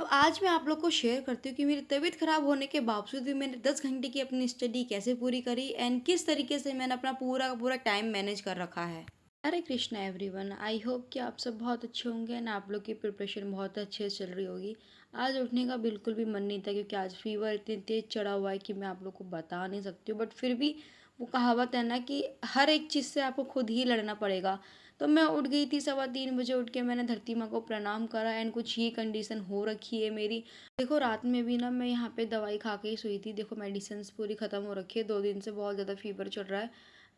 तो आज मैं आप लोग को शेयर करती हूँ कि मेरी तबीयत खराब होने के बावजूद भी मैंने 10 घंटे की अपनी स्टडी कैसे पूरी करी एंड किस तरीके से मैंने अपना पूरा का पूरा टाइम मैनेज कर रखा है। हरे कृष्णा एवरीवन, आई होप कि आप सब बहुत अच्छे होंगे एंड आप लोग की प्रिपरेशन बहुत अच्छे से चल रही होगी। आज उठने का बिल्कुल भी मन नहीं था क्योंकि आज फीवर इतनी तेज़ चढ़ा हुआ है कि मैं आप लोग को बता नहीं सकती हूँ, बट फिर भी वो कहावत है ना कि हर एक चीज़ से आपको खुद ही लड़ना पड़ेगा। तो मैं उठ गई थी 3:15 बजे, उठ के मैंने धरती माँ को प्रणाम करा एंड कुछ ही कंडीशन हो रखी है मेरी। देखो रात में भी ना मैं यहाँ पे दवाई खा के ही सोई थी। देखो मेडिसिन्स पूरी ख़त्म हो रखी है, 2 दिन से बहुत ज़्यादा फीवर चल रहा है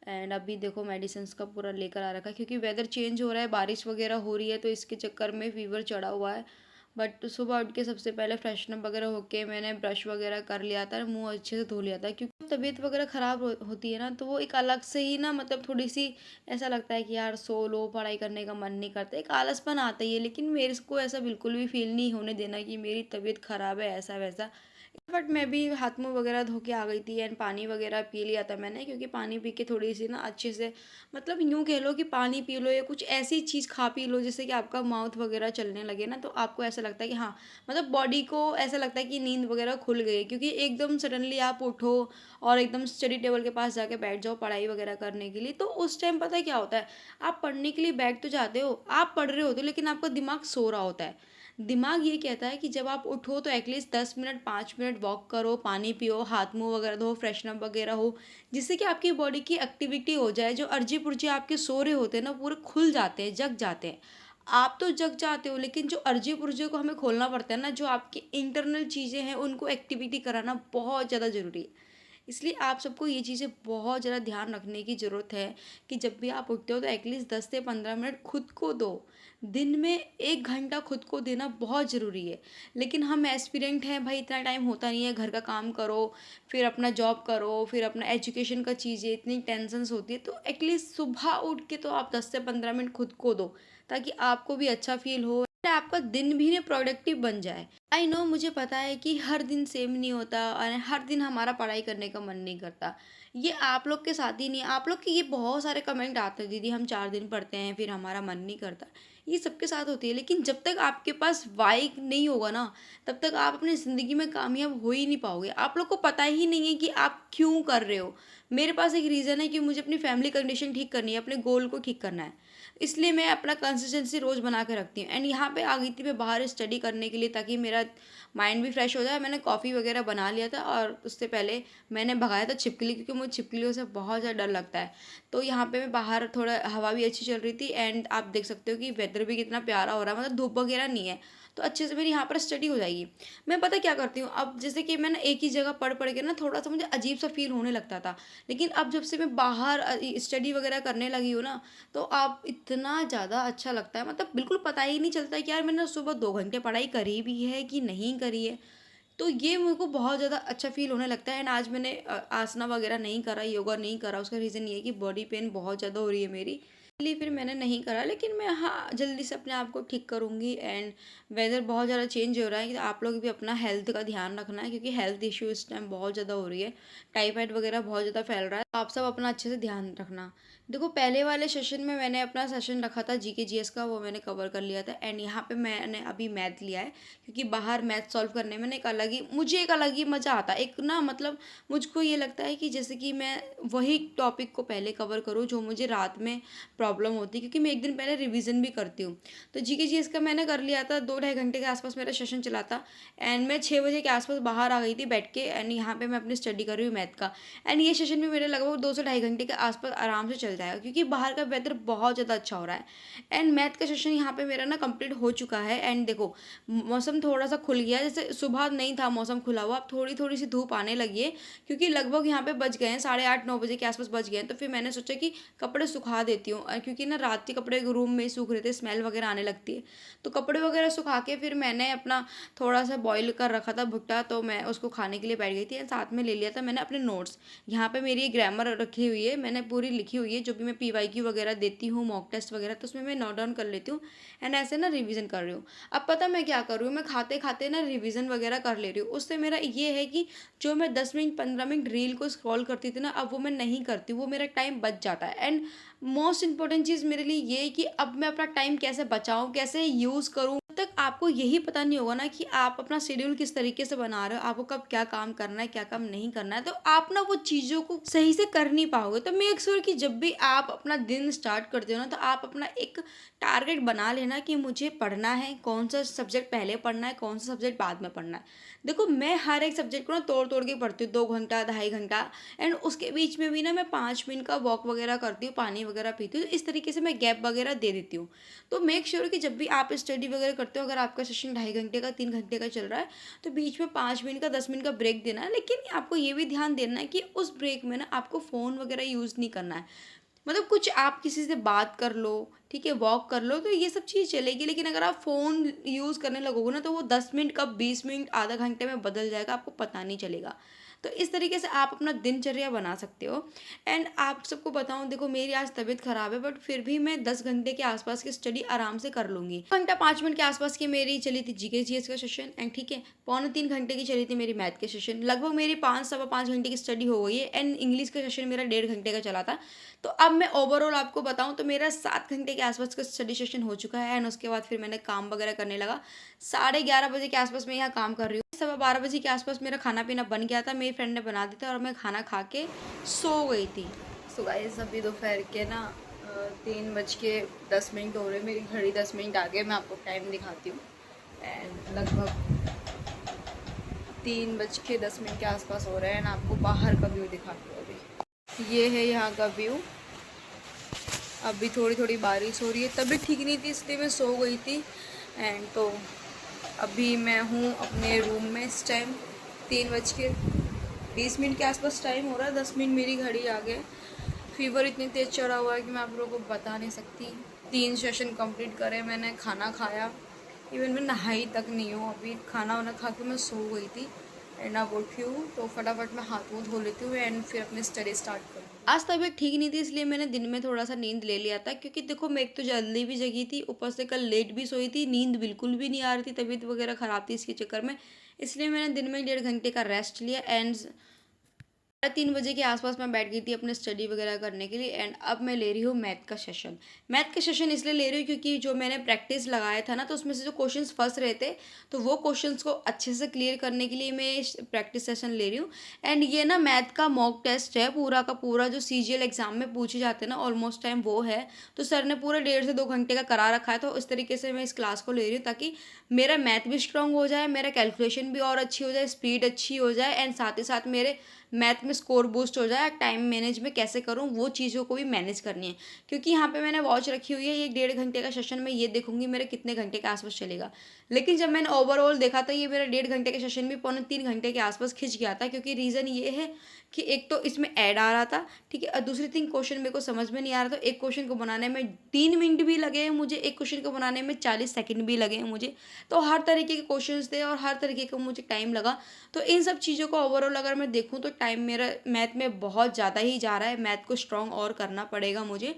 एंड अभी देखो मेडिसिन्स का पूरा लेकर आ रखा है क्योंकि वेदर चेंज हो रहा है, बारिश वगैरह हो रही है, तो इसके चक्कर में फीवर चढ़ा हुआ है। बट सुबह उठ के सबसे पहले फ्रेशनअप वगैरह होके मैंने ब्रश वगैरह कर लिया था, मुंह अच्छे से धो लिया था क्योंकि तबीयत वगैरह ख़राब होती है ना, तो वो एक अलग से ही ना मतलब थोड़ी सी ऐसा लगता है कि यार सो लो, पढ़ाई करने का मन नहीं करता, एक आलसपन आता ही है। लेकिन मेरे को ऐसा बिल्कुल भी फील नहीं होने देना कि मेरी तबीयत ख़राब है ऐसा वैसा। बट मैं भी हाथ मुँह वगैरह धो के आ गई थी एंड पानी वगैरह पी लिया था मैंने क्योंकि पानी पी के थोड़ी सी ना अच्छे से मतलब यूँ कह लो कि पानी पी लो या कुछ ऐसी चीज़ खा पी लो जिससे कि आपका माउथ वगैरह चलने लगे ना, तो आपको ऐसा लगता है कि हाँ मतलब बॉडी को ऐसा लगता है कि नींद वगैरह खुल गई है। क्योंकि एकदम सडनली आप उठो और एकदम स्टडी टेबल के पास जाके बैठ जाओ पढ़ाई वगैरह करने के लिए, तो उस टाइम पता है क्या होता है, आप पढ़ने के लिए बैठ तो जाते हो, आप पढ़ रहे होते हो लेकिन आपका दिमाग सो रहा होता है। दिमाग ये कहता है कि जब आप उठो तो एटलीस्ट 10 मिनट 5 मिनट वॉक करो, पानी पियो, हाथ मुंह वगैरह धो, फ्रेशनअप वगैरह हो, जिससे कि आपकी बॉडी की एक्टिविटी हो जाए। जो अर्जी पुर्जे आपके सो रहे होते हैं ना पूरे खुल जाते हैं, जग जाते हैं। आप तो जग जाते हो लेकिन जो अर्जी पुर्जे को हमें खोलना पड़ता है ना, जो आपकी इंटरनल चीज़ें हैं उनको एक्टिविटी कराना बहुत ज़्यादा ज़रूरी है। इसलिए आप सबको ये चीज़ें बहुत ज़्यादा ध्यान रखने की ज़रूरत है कि जब भी आप उठते हो तो एटलीस्ट 10 से 15 मिनट खुद को दो। दिन में 1 घंटा खुद को देना बहुत ज़रूरी है। लेकिन हम एस्पिरेंट हैं भाई, इतना टाइम होता नहीं है, घर का काम करो, फिर अपना जॉब करो, फिर अपना एजुकेशन का चीज़ें, इतनी टेंशन्स होती है, तो एटलीस्ट सुबह उठ के तो आप 10 से 15 मिनट खुद को दो ताकि आपको भी अच्छा फील हो, आपका दिन भी ना प्रोडक्टिव बन जाए। आई नो, मुझे पता है कि हर दिन सेम नहीं होता और हर दिन हमारा पढ़ाई करने का मन नहीं करता। ये आप लोग के साथ ही नहीं, आप लोग के ये बहुत सारे कमेंट आते हैं, दीदी हम 4 दिन पढ़ते हैं फिर हमारा मन नहीं करता। ये सबके साथ होती है, लेकिन जब तक आपके पास वाई नहीं होगा ना, तब तक आप अपनी ज़िंदगी में कामयाब हो ही नहीं पाओगे। आप लोग को पता ही नहीं है कि आप क्यों कर रहे हो। मेरे पास एक रीज़न है कि मुझे अपनी फैमिली कंडीशन ठीक करनी है, अपने गोल को ठीक करना है। इसलिए मैं अपना कंसिस्टेंसी रोज़ बना के रखती हूँ एंड यहाँ पे आ गई थी मैं बाहर स्टडी करने के लिए ताकि मेरा माइंड भी फ्रेश हो जाए। मैंने कॉफ़ी वगैरह बना लिया था और उससे पहले मैंने भगाया था छिपकली, क्योंकि मुझे छिपकलियों से बहुत ज़्यादा डर लगता है। तो यहाँ पे मैं बाहर, थोड़ा हवा भी अच्छी चल रही थी एंड आप देख सकते हो कि वेदर भी कितना प्यारा हो रहा है, मतलब धूप वगैरह नहीं है, तो अच्छे से मेरी यहाँ पर स्टडी हो जाएगी। मैं पता क्या करती हूँ, अब जैसे कि मैं ना एक ही जगह पढ़ पढ़ के ना थोड़ा सा मुझे अजीब सा फील होने लगता था, लेकिन अब जब से मैं बाहर स्टडी वगैरह करने लगी हूँ ना, तो आप इतना ज़्यादा अच्छा लगता है, मतलब बिल्कुल पता ही नहीं चलता है कि यार मैंने सुबह 2 घंटे पढ़ाई करी भी है कि नहीं करी है। तो ये मेरे को बहुत ज़्यादा अच्छा फ़ील होने लगता है एंड आज मैंने आसना वगैरह नहीं करा, योगा नहीं करा, उसका रीज़न ये है कि बॉडी पेन बहुत ज़्यादा हो रही है मेरी, इसलिए फिर मैंने नहीं करा। लेकिन मैं हाँ, जल्दी से अपने आप को ठीक करूँगी एंड वेदर बहुत ज़्यादा चेंज हो रहा है, कि आप लोग भी अपना हेल्थ का ध्यान रखना है क्योंकि हेल्थ इश्यू इस टाइम बहुत ज़्यादा हो रही है। टाइफाइड वगैरह बहुत ज़्यादा फैल रहा है, तो आप सब अपना अच्छे से ध्यान रखना। देखो पहले वाले सेशन में मैंने अपना सेशन रखा था जीके जीएस का, वो मैंने कवर कर लिया था एंड यहाँ पे मैंने अभी मैथ लिया है क्योंकि बाहर मैथ सॉल्व करने में ना एक अलग ही मज़ा आता है। एक ना मतलब मुझको ये लगता है कि जैसे कि मैं वही टॉपिक को पहले कवर करूँ जो मुझे रात में प्रॉब्लम होती है, क्योंकि मैं एक दिन पहले रिवीजन भी करती हूँ। तो जीके जीएस का मैंने कर लिया था, 2 ढाई घंटे के आसपास मेरा सेशन चला था एंड मैं 6 बजे के आसपास बाहर आ गई थी बैठ के एंड यहाँ पे मैं अपनी स्टडी कर रही हूँ मैथ का। एंड ये सेशन भी मेरे लगभग 2 से ढाई घंटे के आसपास आराम से चल जाएगा क्योंकि बाहर का वेदर बहुत ज़्यादा अच्छा हो रहा है। एंड मैथ का सेशन यहाँ पे मेरा ना कंप्लीट हो चुका है एंड देखो मौसम थोड़ा सा खुल गया है, जैसे सुबह नहीं था मौसम खुला हुआ, अब थोड़ी थोड़ी सी धूप आने लगी है क्योंकि लगभग यहाँ पे बज गए हैं 8:30 9 बजे के आसपास बज गए हैं। तो फिर मैंने सोचा कि कपड़े सुखा देती हूँ क्योंकि ना रात के कपड़े रूम में ही सूख रहे थे, स्मेल वगैरह आने लगती है। तो कपड़े वगैरह सुखा के फिर मैंने अपना थोड़ा सा बॉईल कर रखा था भुट्टा, तो मैं उसको खाने के लिए बैठ गई थी एंड साथ में ले लिया था मैंने अपने नोट्स। यहाँ पे मेरी ग्रामर रखी हुई है, मैंने पूरी लिखी हुई है, जो भी मैं पीवाईक्यू वगैरह देती हूँ, मॉक टेस्ट वगैरह, तो उसमें मैं नोट डाउन कर लेती हूँ एंड ऐसे ना रिवीजन कर रही हूँ। अब पता मैं क्या कर रही हूँ, मैं खाते खाते ना रिवीजन वगैरह कर ले रही हूँ। उससे मेरा ये है कि जो मैं 10 मिनट 15 मिनट रील को स्क्रॉल करती थी ना, अब वो मैं नहीं करती, वो मेरा टाइम बच जाता है। एंड मोस्ट इंपॉर्टेंट चीज़ मेरे लिए ये है कि अब मैं अपना टाइम कैसे बचाऊँ, कैसे यूज़ करूँ, तक आपको यही पता नहीं होगा ना कि आप अपना शेड्यूल किस तरीके से बना रहे हो, आपको कब क्या काम करना है, क्या काम नहीं करना है, तो आप ना वो चीज़ों को सही से कर नहीं पाओगे। तो मेक श्योर कि जब भी आप अपना दिन स्टार्ट करते हो ना, तो आप अपना एक टारगेट बना लेना कि मुझे पढ़ना है, कौन सा सब्जेक्ट पहले पढ़ना है, कौन सा सब्जेक्ट बाद में पढ़ना है। देखो, मैं हर एक सब्जेक्ट को ना तोड़-तोड़ के पढ़ती हूँ, 2 घंटा, ढाई घंटा, एंड उसके बीच में भी ना मैं 5 मिनट का वॉक वगैरह करती हूँ, पानी वगैरह पीती हूँ, तो इस तरीके से मैं गैप वगैरह दे देती हूँ। तो मेक श्योर कि जब भी आप स्टडी वगैरह करते हो, अगर आपका सेशन ढाई घंटे का, 3 घंटे का चल रहा है, तो बीच में 5 मिनट का, 10 मिनट का ब्रेक देना है। लेकिन आपको ये भी ध्यान देना है कि उस ब्रेक में ना आपको फ़ोन वगैरह यूज़ नहीं करना है। मतलब कुछ आप किसी से बात कर लो, ठीक है, वॉक कर लो, तो ये सब चीज़ चलेगी। लेकिन अगर आप फ़ोन यूज़ करने लगोगे ना, तो वो 10 मिनट कब 20 मिनट, आधा घंटे में बदल जाएगा, आपको पता नहीं चलेगा। तो इस तरीके से आप अपना दिनचर्या बना सकते हो। एंड आप सबको बताऊँ, देखो मेरी आज तबीयत ख़राब है, बट फिर भी मैं 10 घंटे के आसपास की स्टडी आराम से कर लूँगी। घंटा 5 मिनट के आसपास की मेरी चली थी जीके जीएस का सेशन, एंड ठीक है, पौने 3 घंटे की चली थी मेरी मैथ के सेशन। लगभग मेरी 5 सवा 5 घंटे की स्टडी हो गई है, एंड इंग्लिश का सेशन मेरा 1.5 घंटे का चला था। तो अब मैं ओवरऑल आपको बताऊँ तो मेरा 7 घंटे के आसपास का स्टडी सेशन हो चुका है, एंड उसके बाद फिर मैंने काम वगैरह करने लगा। 11:30 बजे के आसपास मैं यहाँ काम कर रही हूँ। सवा 12 बजे के आसपास मेरा खाना-पीना बन गया था, मेरी फ्रेंड ने बना दिया था, और मैं खाना खा के सो गई थी। सो गाइस, अभी दोपहर के ना 3:10 हो रहे हैं। मेरी घड़ी 10 मिनट आगे, मैं आपको टाइम दिखाती हूँ। एंड लगभग 3:10 के आसपास हो रहे हैं। एंड आपको बाहर का व्यू दिखाती हूँ। अभी ये है यहाँ का व्यू। अभी थोड़ी थोड़ी बारिश हो रही है। तबीयत ठीक नहीं थी, इसलिए मैं सो गई थी। एंड तो अभी मैं हूँ अपने रूम में। इस टाइम 3:20 के आसपास टाइम हो रहा है। 10 मिनट मेरी घड़ी आगे। फीवर इतनी तेज़ चढ़ा हुआ है कि मैं आप लोगों को बता नहीं सकती। 3 सेशन कंप्लीट करे मैंने, खाना खाया, इवन मैं नहाई तक नहीं हूँ। अभी खाना वाना खा के मैं सो गई थी। एंड अब उठी हूँ तो फटाफट मैं हाथ मुँह धो लेती हूँ एंड फिर अपनी स्टडी स्टार्ट करूँ। आज तबीयत ठीक नहीं थी, इसलिए मैंने दिन में थोड़ा-सा नींद ले लिया था, क्योंकि देखो मैं एक तो जल्दी भी जगी थी, ऊपर से कल लेट भी सोई थी, नींद बिल्कुल भी नहीं आ रही थी, तबीयत वगैरह ख़राब थी इसके चक्कर में। इसलिए मैंने दिन में 1.5 घंटे का रेस्ट लिया, एंड 3 बजे के आसपास मैं बैठ गई थी अपने स्टडी वगैरह करने के लिए। एंड अब मैं ले रही हूँ मैथ का सेशन। मैथ का सेशन इसलिए ले रही हूँ क्योंकि जो मैंने प्रैक्टिस लगाया था ना, तो उसमें से जो क्वेश्चंस फंस रहे थे, तो वो क्वेश्चंस को अच्छे से क्लियर करने के लिए मैं प्रैक्टिस सेशन ले रही हूँ। एंड ये ना मैथ का मॉक टेस्ट है, पूरा का पूरा जो सीजीएल एग्जाम में पूछे जाते हैं ना, ऑलमोस्ट टाइम वो है। तो सर ने पूरा 1.5 से 2 घंटे का करा रखा है, तो इस तरीके से मैं इस क्लास को ले रही हूँ, ताकि मेरा मैथ भी स्ट्रांग हो जाए, मेरा कैलकुलेशन भी और अच्छी हो जाए, स्पीड अच्छी हो जाए, एंड साथ ही साथ मेरे मैथ में स्कोर बूस्ट हो जाए। टाइम मैनेज में कैसे करूँ, वो चीज़ों को भी मैनेज करनी है, क्योंकि यहाँ पे मैंने वॉच रखी हुई है। ये 1.5 घंटे का सेशन मैं ये देखूंगी मेरे कितने घंटे के आसपास चलेगा। लेकिन जब मैंने ओवरऑल देखा था, ये मेरा 1.5 घंटे का सेशन भी 2.75 घंटे के आसपास खिंच गया था, क्योंकि रीज़न ये है कि एक तो इसमें ऐड आ रहा था, ठीक है, और दूसरी थिंग क्वेश्चन मेरे को समझ में नहीं आ रहा था। एक क्वेश्चन को बनाने में 3 मिनट भी लगे हैं मुझे, एक क्वेश्चन को बनाने में 40 सेकंड भी लगे हैं मुझे। तो हर तरीके के क्वेश्चंस थे और हर तरीके का मुझे टाइम लगा। तो इन सब चीज़ों को ओवरऑल अगर मैं देखूँ, तो टाइम मेरा मैथ में बहुत ज़्यादा ही जा रहा है। मैथ को स्ट्रॉन्ग और करना पड़ेगा मुझे।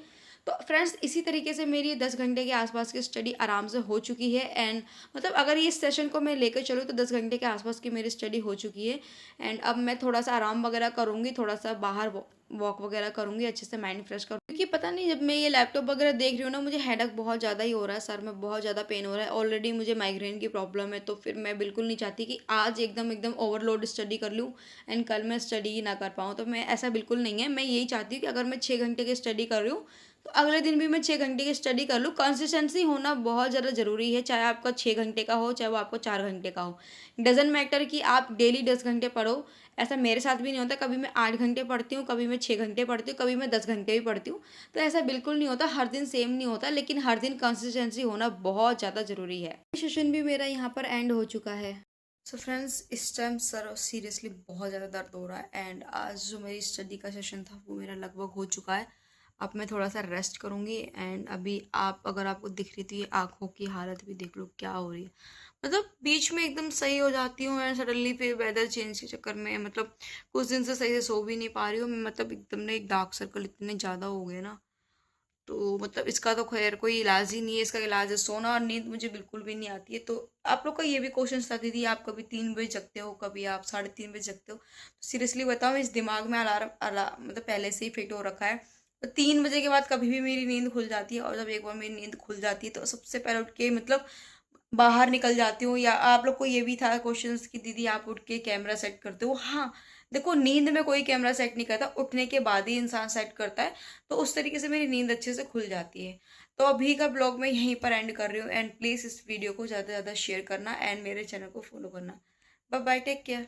तो फ्रेंड्स, इसी तरीके से मेरी 10 घंटे के आसपास की स्टडी आराम से हो चुकी है। एंड मतलब अगर ये सेशन को मैं लेकर चलूँ, तो 10 घंटे के आसपास की मेरी स्टडी हो चुकी है। एंड अब मैं थोड़ा सा आराम वगैरह करूँगी, थोड़ा सा बाहर वॉक वगैरह करूँगी, अच्छे से माइंड फ्रेश करूँ, क्योंकि पता नहीं, जब मैं ये लैपटॉप वगैरह देख रही हूँ ना, मुझे हेडेक बहुत ज़्यादा ही हो रहा है, सर में बहुत ज़्यादा पेन हो रहा है। ऑलरेडी मुझे माइग्रेन की प्रॉब्लम है, तो फिर मैं बिल्कुल नहीं चाहती कि आज एकदम एकदम ओवरलोड स्टडी कर लूँ एंड कल मैं स्टडी ही ना कर पाऊँ। तो मैं, ऐसा बिल्कुल नहीं है। मैं यही चाहती हूँ कि अगर मैं 6 घंटे की स्टडी कर रही हूँ, तो अगले दिन भी मैं 6 घंटे की स्टडी कर लूँ। कंसिस्टेंसी होना बहुत ज़्यादा ज़रूरी है, चाहे आपका 6 घंटे का हो, चाहे वो आपको 4 घंटे का हो। डजेंट मैटर कि आप डेली 10 घंटे पढ़ो। ऐसा मेरे साथ भी नहीं होता, कभी मैं 8 घंटे पढ़ती हूँ, कभी मैं 6 घंटे पढ़ती हूँ, कभी मैं 10 घंटे भी पढ़ती हूँ। तो ऐसा बिल्कुल नहीं होता, हर दिन सेम नहीं होता, लेकिन हर दिन कंसिस्टेंसी होना बहुत ज़्यादा ज़रूरी है। सेशन भी मेरा यहाँ पर एंड हो चुका है। सो फ्रेंड्स, इस टाइम सर सीरियसली बहुत ज़्यादा दर्द हो रहा है। एंड आज जो मेरी स्टडी का सेशन था वो मेरा लगभग हो चुका है। अब मैं थोड़ा सा रेस्ट करूँगी। एंड अभी आप, अगर आपको दिख रही थी, आँखों की हालत भी देख लो क्या हो रही है। मतलब बीच में एकदम सही हो जाती हूँ एंड सडनली फिर वेदर चेंज के चक्कर में, मतलब कुछ दिन से सही से सो भी नहीं पा रही हूँ। मतलब एकदम ना एक डार्क सर्कल इतने ज़्यादा हो गए ना, तो मतलब इसका तो खैर कोई इलाज ही नहीं है। इसका इलाज है सोना, और नींद मुझे बिल्कुल भी नहीं आती है। तो आप लोग का ये भी क्वेश्चन था, दीदी आप कभी 3 बजे जगते हो, कभी आप 3:30 बजे जगते हो, तो सीरियसली बताओ, इस दिमाग में अलार्म मतलब पहले से ही फिट हो रखा है। तो 3 बजे के बाद कभी भी मेरी नींद खुल जाती है, और जब एक बार मेरी नींद खुल जाती है, तो सबसे पहले उठ के मतलब बाहर निकल जाती हूँ। या आप लोग को ये भी था क्वेश्चंस कि दीदी आप उठ के कैमरा सेट करते हो? हाँ, देखो नींद में कोई कैमरा सेट नहीं करता, उठने के बाद ही इंसान सेट करता है। तो उस तरीके से मेरी नींद अच्छे से खुल जाती है। तो अभी का ब्लॉग मैं यहीं पर एंड कर रही हूँ, एंड प्लीज़ इस वीडियो को ज़्यादा से ज़्यादा शेयर करना एंड मेरे चैनल को फॉलो करना। Bye bye, take care.